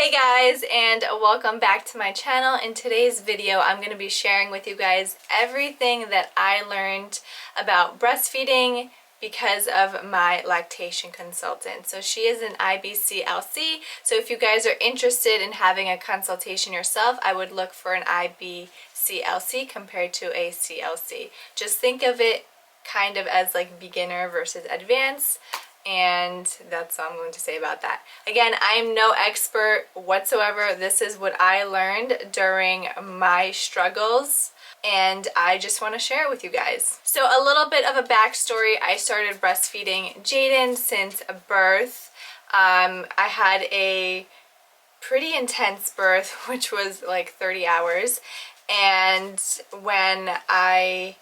Hey guys, and welcome back to my channel. In today's video I'm going to be sharing with you guys everything that I learned about breastfeeding because of my lactation consultant. So she is an IBCLC, so if you guys are interested in having a consultation yourself, I would look for an IBCLC compared to a CLC. Just think of it kind of as like beginner versus advanced. And that's all I'm going to say about that. Again, I'm no expert whatsoever. This is what I learned during my struggles, and I just want to share it with you guys. So a little bit of a backstory. I started breastfeeding Jaden since birth. I had a pretty intense birth, which was like 30 hours. And when I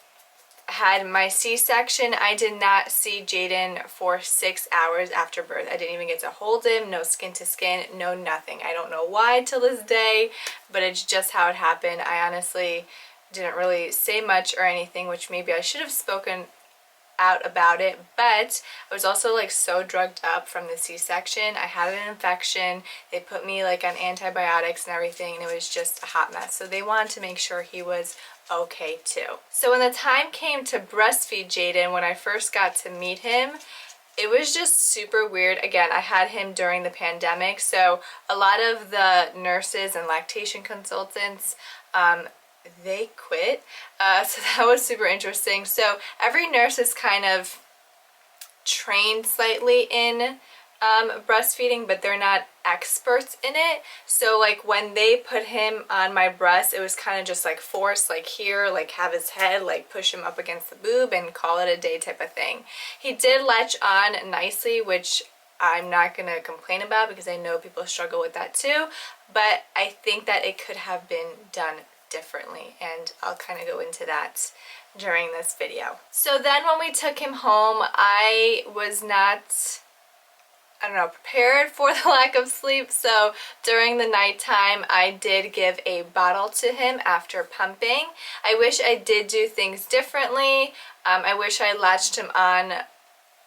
had my C-section, I did not see Jaden for 6 hours after birth. I didn't even get to hold him, no skin to skin, no nothing. I don't know why till this day, but it's just how it happened. I honestly didn't really say much or anything, which maybe I should have spoken out about it, but I was also like so drugged up from the C-section. I had an infection. They put me like on antibiotics and everything, and it was just a hot mess. So they wanted to make sure he was okay too. So when the time came to breastfeed Jaden, when I first got to meet him, it was just super weird. Again, I had him during the pandemic, so a lot of the nurses and lactation consultants they quit, so that was super interesting. So every nurse is kind of trained slightly in breastfeeding, but they're not experts in it. So like when they put him on my breast, it was kind of just like force, like here, like have his head, like push him up against the boob and call it a day type of thing. He did latch on nicely, which I'm not going to complain about because I know people struggle with that too, but I think that it could have been done differently, and I'll kind of go into that during this video. So then when we took him home, I was not, I don't know, prepared for the lack of sleep. So during the nighttime, I did give a bottle to him after pumping. I wish I did do things differently. I wish I latched him on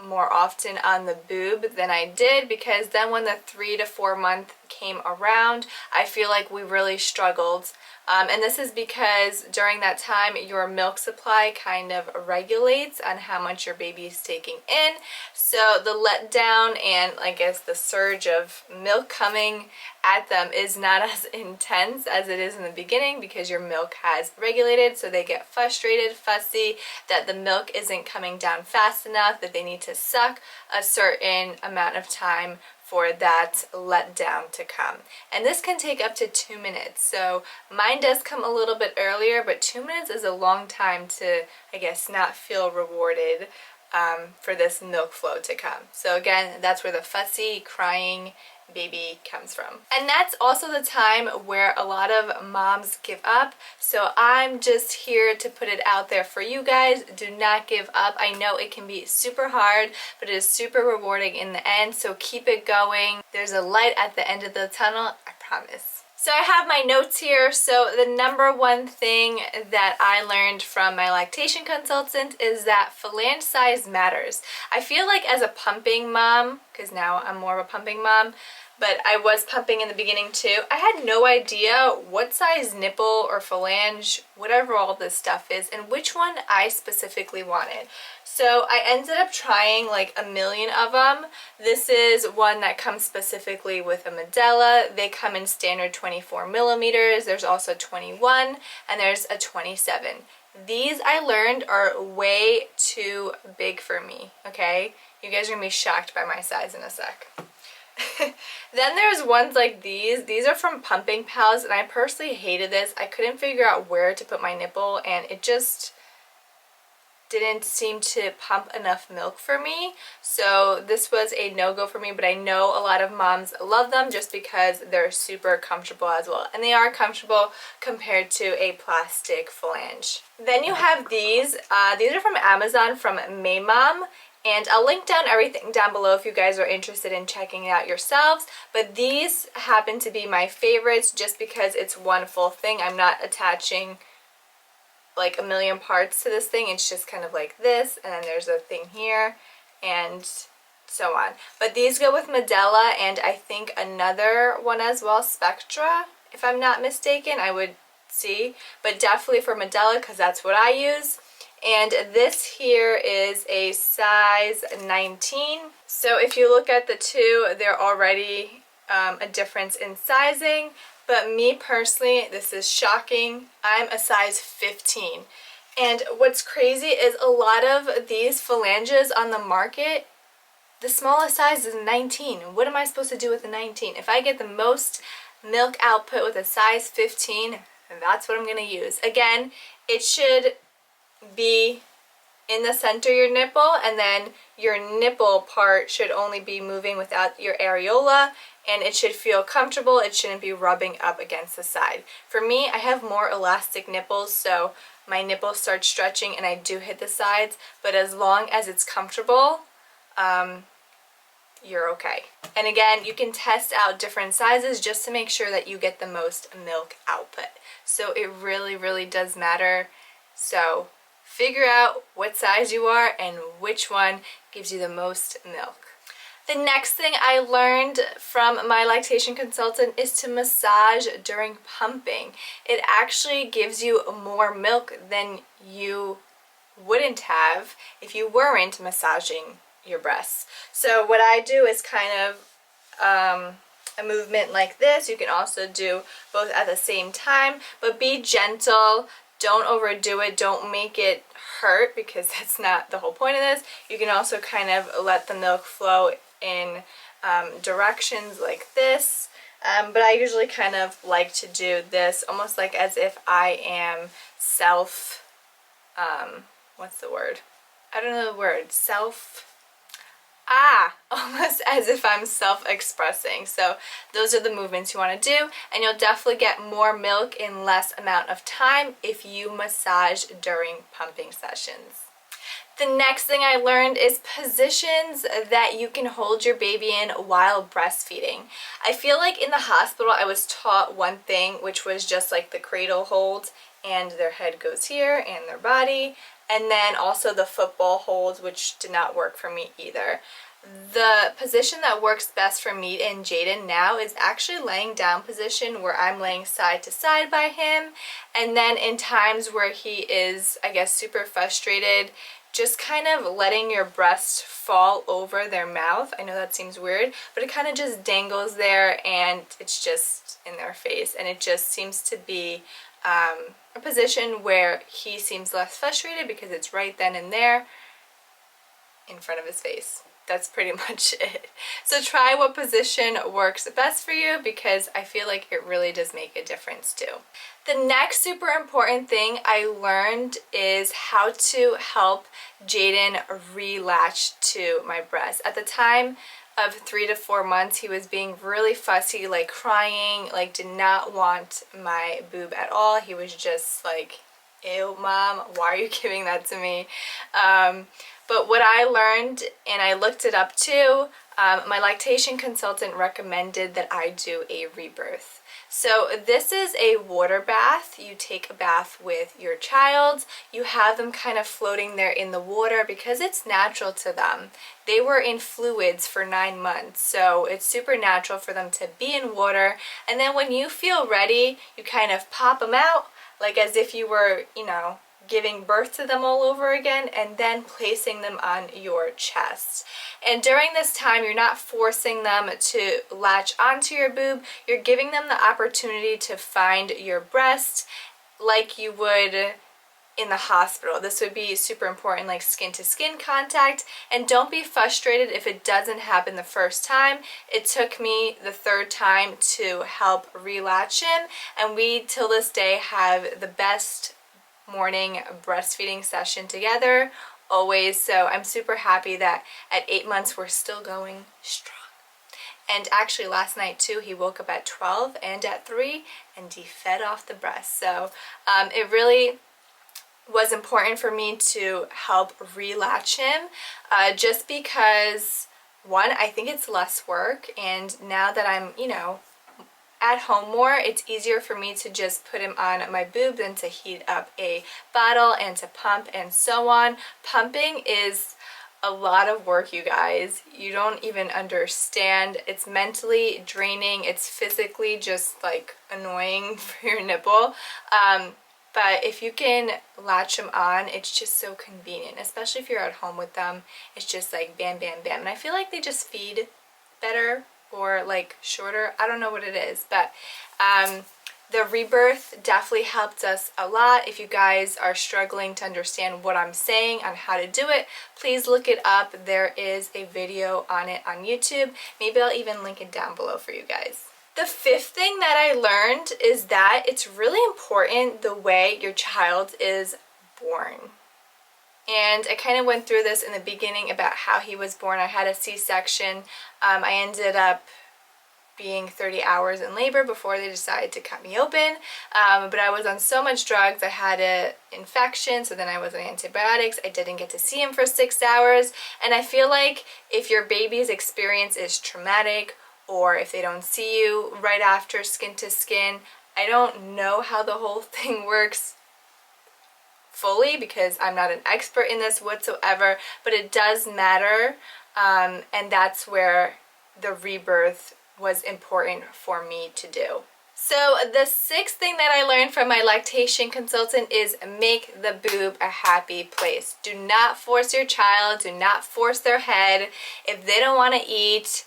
more often on the boob than I did, because then when the 3 to 4 month came around, I feel like we really struggled. And this is because during that time your milk supply kind of regulates on how much your baby is taking in. So the letdown and I guess the surge of milk coming at them is not as intense as it is in the beginning, because your milk has regulated, so they get frustrated, fussy, that the milk isn't coming down fast enough, that they need to suck a certain amount of time for that letdown to come. And this can take up to 2 minutes. So mine does come a little bit earlier, but 2 minutes is a long time to, I guess, not feel rewarded for this milk flow to come. So again, that's where the fussy, crying baby comes from. And that's also the time where a lot of moms give up. So I'm just here to put it out there for you guys. Do not give up. I know it can be super hard, but it is super rewarding in the end. So keep it going. There's a light at the end of the tunnel, I promise. So I have my notes here. So the number one thing that I learned from my lactation consultant is that flange size matters. I feel like as a pumping mom, because now I'm more of a pumping mom, but I was pumping in the beginning too, I had no idea what size nipple or phalange, whatever all this stuff is, and which one I specifically wanted. So I ended up trying like a million of them. This is one that comes specifically with a medalla. They come in standard 24 millimeters. There's also 21, and there's a 27. These I learned are way too big for me, okay? You guys are gonna be shocked by my size in a sec. Then there's ones like these. These are from Pumping Pals, and I personally hated this. I couldn't figure out where to put my nipple, and it just didn't seem to pump enough milk for me. So this was a no-go for me, but I know a lot of moms love them just because they're super comfortable as well. And they are comfortable compared to a plastic flange. Then you have these. These are from Amazon from Maymom. And I'll link down everything down below if you guys are interested in checking it out yourselves. But these happen to be my favorites just because it's one full thing. I'm not attaching like a million parts to this thing. It's just kind of like this, and then there's a thing here, and so on. But these go with Medela and I think another one as well, Spectra, if I'm not mistaken. I would see, but definitely for Medela because that's what I use. And this here is a size 19. So if you look at the two, they're already a difference in sizing. But me personally, this is shocking. I'm a size 15. And what's crazy is a lot of these phalanges on the market, the smallest size is 19. What am I supposed to do with a 19? If I get the most milk output with a size 15, that's what I'm going to use. Again, it should be in the center of your nipple, and then your nipple part should only be moving without your areola, and it should feel comfortable. It shouldn't be rubbing up against the side. For me, I have more elastic nipples, so my nipples start stretching and I do hit the sides, but as long as it's comfortable, you're okay. And again, you can test out different sizes just to make sure that you get the most milk output. So it really, really does matter. So figure out what size you are and which one gives you the most milk. The next thing I learned from my lactation consultant is to massage during pumping. It actually gives you more milk than you wouldn't have if you weren't massaging your breasts. So what I do is kind of a movement like this. You can also do both at the same time, but be gentle. Don't overdo it. Don't make it hurt because that's not the whole point of this. You can also kind of let the milk flow in directions like this. But I usually kind of like to do this almost like as if I am what's the word? I don't know the word. Almost as if I'm self-expressing. So those are the movements you want to do, and you'll definitely get more milk in less amount of time if you massage during pumping sessions. The next thing I learned is positions that you can hold your baby in while breastfeeding. I feel like in the hospital I was taught one thing, which was just like the cradle hold, and their head goes here and their body, and then also the football hold, which did not work for me either. The position that works best for me and Jaden now is actually laying down position, where I'm laying side to side by him, and then in times where he is, I guess, super frustrated, just kind of letting your breast fall over their mouth. I know that seems weird, but it kind of just dangles there and it's just in their face, and it just seems to be a position where he seems less frustrated because it's right then and there in front of his face. That's pretty much it. So try what position works best for you, because I feel like it really does make a difference too. The next super important thing I learned is how to help Jaden re-latch to my breast. At the time of 3 to 4 months, he was being really fussy, like crying, like did not want my boob at all. He was just like, ew, mom, why are you giving that to me? But what I learned, and I looked it up too, my lactation consultant recommended that I do a rebirth. So this is a water bath. You take a bath with your child. You have them kind of floating there in the water because it's natural to them. They were in fluids for 9 months, so it's super natural for them to be in water. And then when you feel ready, you kind of pop them out, like as if you were, you know, giving birth to them all over again, and then placing them on your chest. And during this time, you're not forcing them to latch onto your boob. You're giving them the opportunity to find your breast like you would in the hospital. This would be super important, like skin to skin contact. And don't be frustrated if it doesn't happen the first time. It took me the 3rd time to help re-latch him, and we till this day have the best morning breastfeeding session together always. So I'm super happy that at 8 months we're still going strong. And actually last night too, he woke up at 12 and at 3 and he fed off the breast. So it really was important for me to help re-latch him, just because, one, I think it's less work, and now that I'm, you know, at home more, it's easier for me to just put him on my boob than to heat up a bottle and to pump and so on. Pumping is a lot of work, you guys. You don't even understand. It's mentally draining. It's physically just like annoying for your nipple. But if you can latch them on, it's just so convenient, especially if you're at home with them. It's just like bam, bam, bam. And I feel like they just feed better or like shorter. I don't know what it is, but the Rebirth definitely helped us a lot. If you guys are struggling to understand what I'm saying on how to do it, please look it up. There is a video on it on YouTube. Maybe I'll even link it down below for you guys. The fifth thing that I learned is that it's really important the way your child is born. And I kind of went through this in the beginning about how he was born. I had a C-section. I ended up being 30 hours in labor before they decided to cut me open. But I was on so much drugs. I had an infection, so then I was on antibiotics. I didn't get to see him for 6 hours. And I feel like if your baby's experience is traumatic, or if they don't see you right after skin to skin, I don't know how the whole thing works fully because I'm not an expert in this whatsoever, but it does matter, and that's where the Rebirth was important for me to do. So the sixth thing that I learned from my lactation consultant is make the boob a happy place. Do not force your child, do not force their head. If they don't want to eat,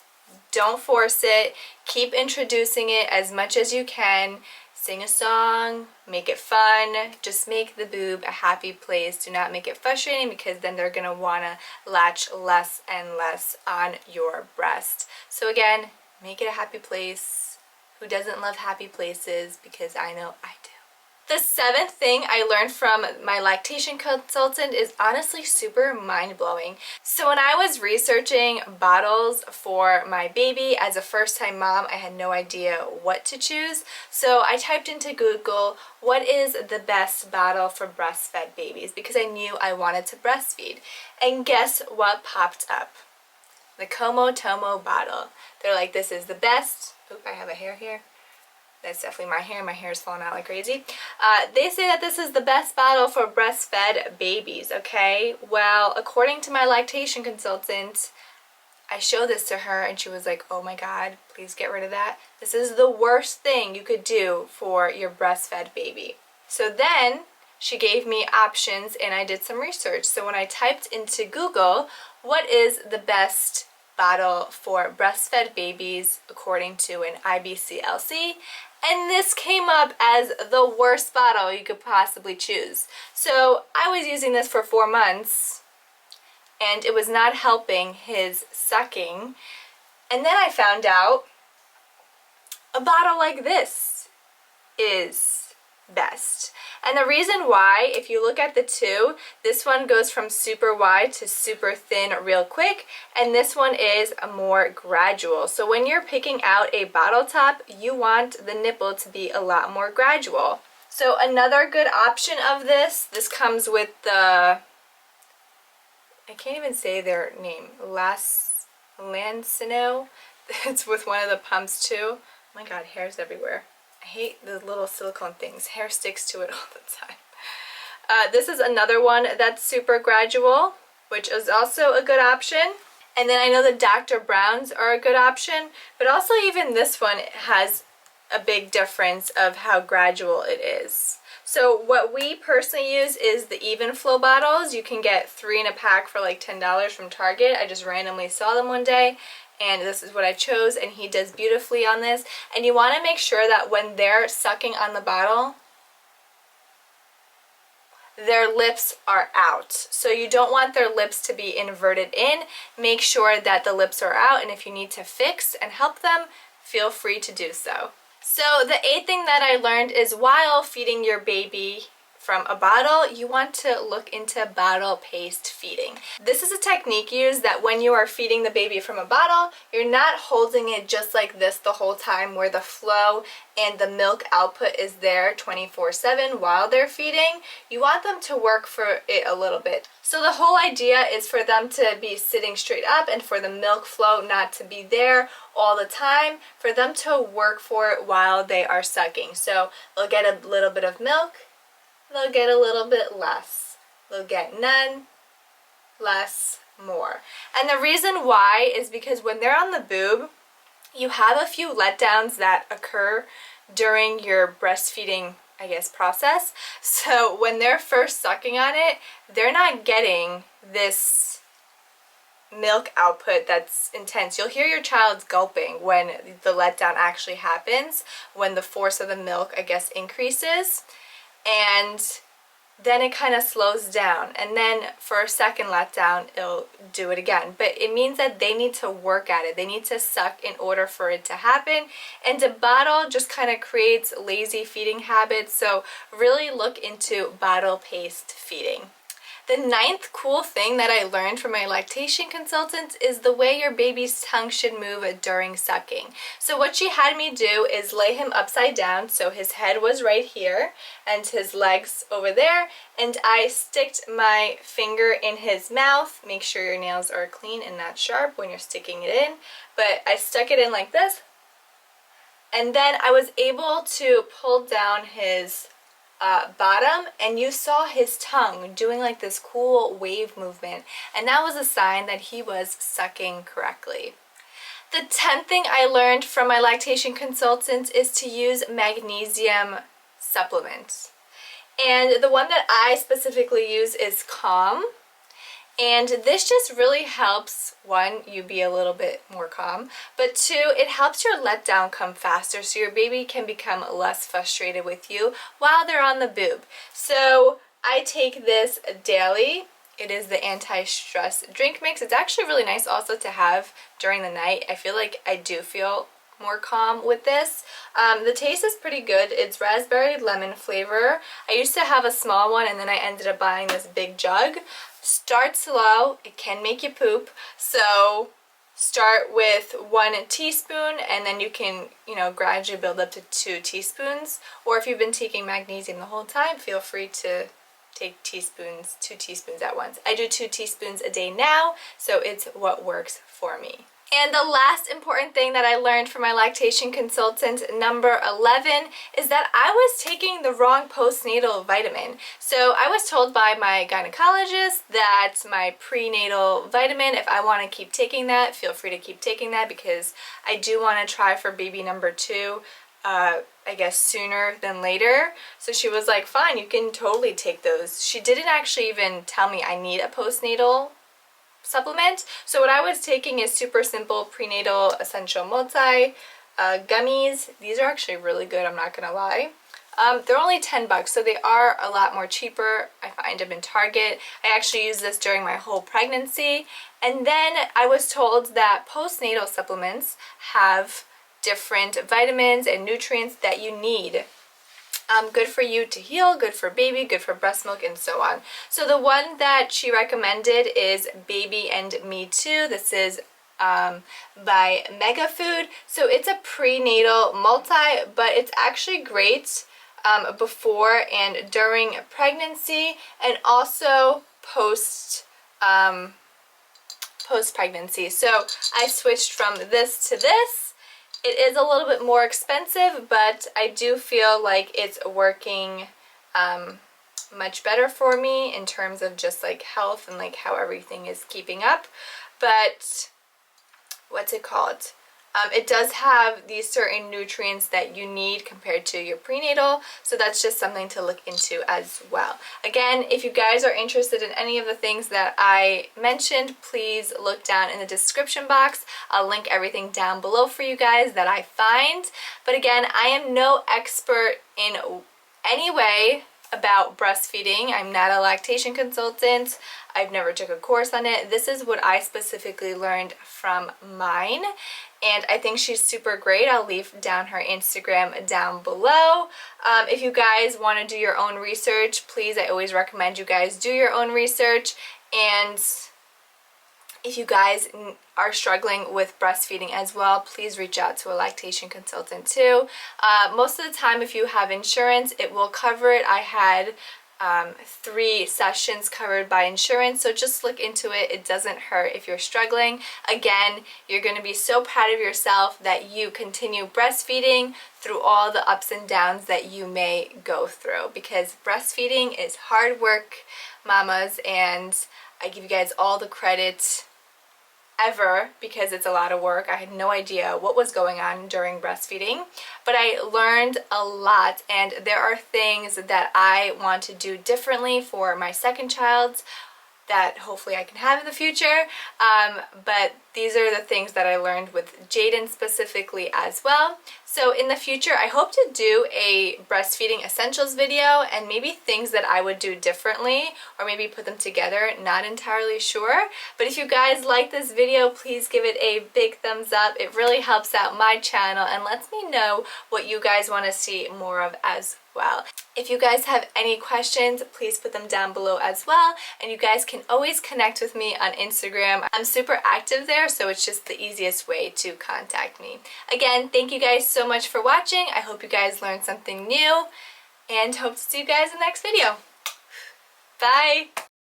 don't force it. Keep introducing it as much as you can. Sing a song, make it fun. Just make the boob a happy place. Do not make it frustrating because then they're going to want to latch less and less on your breast. So again, make it a happy place. Who doesn't love happy places? Because I know I do. The seventh thing I learned from my lactation consultant is honestly super mind-blowing. So when I was researching bottles for my baby as a first-time mom, I had no idea what to choose. So I typed into Google, what is the best bottle for breastfed babies? Because I knew I wanted to breastfeed. And guess what popped up? The Como Tomo bottle. They're like, this is the best. Oop, I have a hair here. That's definitely my hair. My hair is falling out like crazy. They say that this is the best bottle for breastfed babies, okay? Well, according to my lactation consultant, I showed this to her and she was like, oh my God, please get rid of that. This is the worst thing you could do for your breastfed baby. So then she gave me options and I did some research. So when I typed into Google, what is the best bottle for breastfed babies according to an IBCLC, and this came up as the worst bottle you could possibly choose. So I was using this for 4 months and it was not helping his sucking, and then I found out a bottle like this is best. And the reason why, if you look at the two, this one goes from super wide to super thin real quick, and this one is more gradual. So when you're picking out a bottle top, you want the nipple to be a lot more gradual. So another good option of this comes with the, I can't even say their name, Lancino. It's with one of the pumps too. Oh my God, hair's everywhere. I hate the little silicone things. Hair sticks to it all the time. This is another one that's super gradual, which is also a good option. And then I know the Dr. Brown's are a good option, but also even this one has a big difference of how gradual it is. So what we personally use is the Even Flow bottles. You can get 3 in a pack for like $10 from Target. I just randomly saw them one day, and this is what I chose, and he does beautifully on this. And you want to make sure that when they're sucking on the bottle, their lips are out. So you don't want their lips to be inverted in. Make sure that the lips are out, and if you need to fix and help them, feel free to do so. So the 8th thing that I learned is while feeding your baby from a bottle, you want to look into bottle paste feeding. This is a technique used that when you are feeding the baby from a bottle, you're not holding it just like this the whole time where the flow and the milk output is there 24/7 while they're feeding. You want them to work for it a little bit. So the whole idea is for them to be sitting straight up and for the milk flow not to be there all the time, for them to work for it while they are sucking. So they'll get a little bit of milk, they'll get a little bit less. They'll get none, less, more. And the reason why is because when they're on the boob, you have a few letdowns that occur during your breastfeeding, I guess, process. So when they're first sucking on it, they're not getting this milk output that's intense. You'll hear your child gulping when the letdown actually happens, when the force of the milk, I guess, increases. And then it kind of slows down, and then for a second letdown it'll do it again. But it means that they need to work at it. They need to suck in order for it to happen, and to bottle just kind of creates lazy feeding habits. So really look into bottle paced feeding. The ninth cool thing that I learned from my lactation consultant is the way your baby's tongue should move during sucking. So what she had me do is lay him upside down, so his head was right here and his legs over there, and I sticked my finger in his mouth. Make sure your nails are clean and not sharp when you're sticking it in, but I stuck it in like this, and then I was able to pull down his bottom, and you saw his tongue doing like this cool wave movement, and that was a sign that he was sucking correctly. The 10th thing I learned from my lactation consultant is to use magnesium supplements, and the one that I specifically use is Calm. And this just really helps, one, you be a little bit more calm, but two, it helps your letdown come faster so your baby can become less frustrated with you while they're on the boob. So I take this daily. It is the anti-stress drink mix. It's actually really nice also to have during the night. I feel like I do feel more calm with this. The taste is pretty good. It's raspberry lemon flavor. I used to have a small one, and then I ended up buying this big jug. Start slow. It can make you poop, so start with 1 teaspoon, and then you can, gradually build up to 2 teaspoons. Or if you've been taking magnesium the whole time, feel free to take 2 teaspoons at once. I do 2 teaspoons a day now, so it's what works for me. And the last important thing that I learned from my lactation consultant, number 11, is that I was taking the wrong postnatal vitamin. So I was told by my gynecologist that my prenatal vitamin, if I want to keep taking that, feel free to keep taking that, because I do want to try for baby number 2, I guess sooner than later. So she was like, fine, you can totally take those. She didn't actually even tell me I need a postnatal supplement. So what I was taking is super simple prenatal essential multi gummies. These are actually really good, I'm not gonna lie. They're only $10, so they are a lot more cheaper. I find them in Target. I actually used this during my whole pregnancy. And then I was told that postnatal supplements have different vitamins and nutrients that you need. Good for you to heal, good for baby, good for breast milk, and so on. So the one that she recommended is Baby and Me Too. This is by Mega Food. So it's a prenatal multi, but it's actually great before and during pregnancy, and also post pregnancy. So I switched from this to this. It is a little bit more expensive, but I do feel like it's working much better for me in terms of just like health and like how everything is keeping up. But what's it called? It does have these certain nutrients that you need compared to your prenatal, so that's just something to look into as well. Again, if you guys are interested in any of the things that I mentioned, please look down in the description box. I'll link everything down below for you guys that I find. But again, I am no expert in any way about breastfeeding. I'm not a lactation consultant. I've never took a course on it. This is what I specifically learned from mine, and I think she's super great. I'll leave down her Instagram down below. If you guys want to do your own research, please, I always recommend you guys do your own research. And if you guys are struggling with breastfeeding as well, please reach out to a lactation consultant too. Most of the time, if you have insurance, it will cover it. I had 3 sessions covered by insurance, so just look into it. It doesn't hurt if you're struggling. Again, you're going to be so proud of yourself that you continue breastfeeding through all the ups and downs that you may go through, because breastfeeding is hard work, mamas, and I give you guys all the credit ever because it's a lot of work. I had no idea what was going on during breastfeeding, but I learned a lot, and there are things that I want to do differently for my second child that hopefully I can have in the future, but these are the things that I learned with Jaden specifically as well. So in the future, I hope to do a breastfeeding essentials video and maybe things that I would do differently, or maybe put them together, not entirely sure. But if you guys like this video, please give it a big thumbs up. It really helps out my channel and lets me know what you guys want to see more of as well. If you guys have any questions, please put them down below as well, and you guys can always connect with me on Instagram. I'm super active there, so it's just the easiest way to contact me. Again, thank you guys so much for watching. I hope you guys learned something new, and hope to see you guys in the next video. Bye!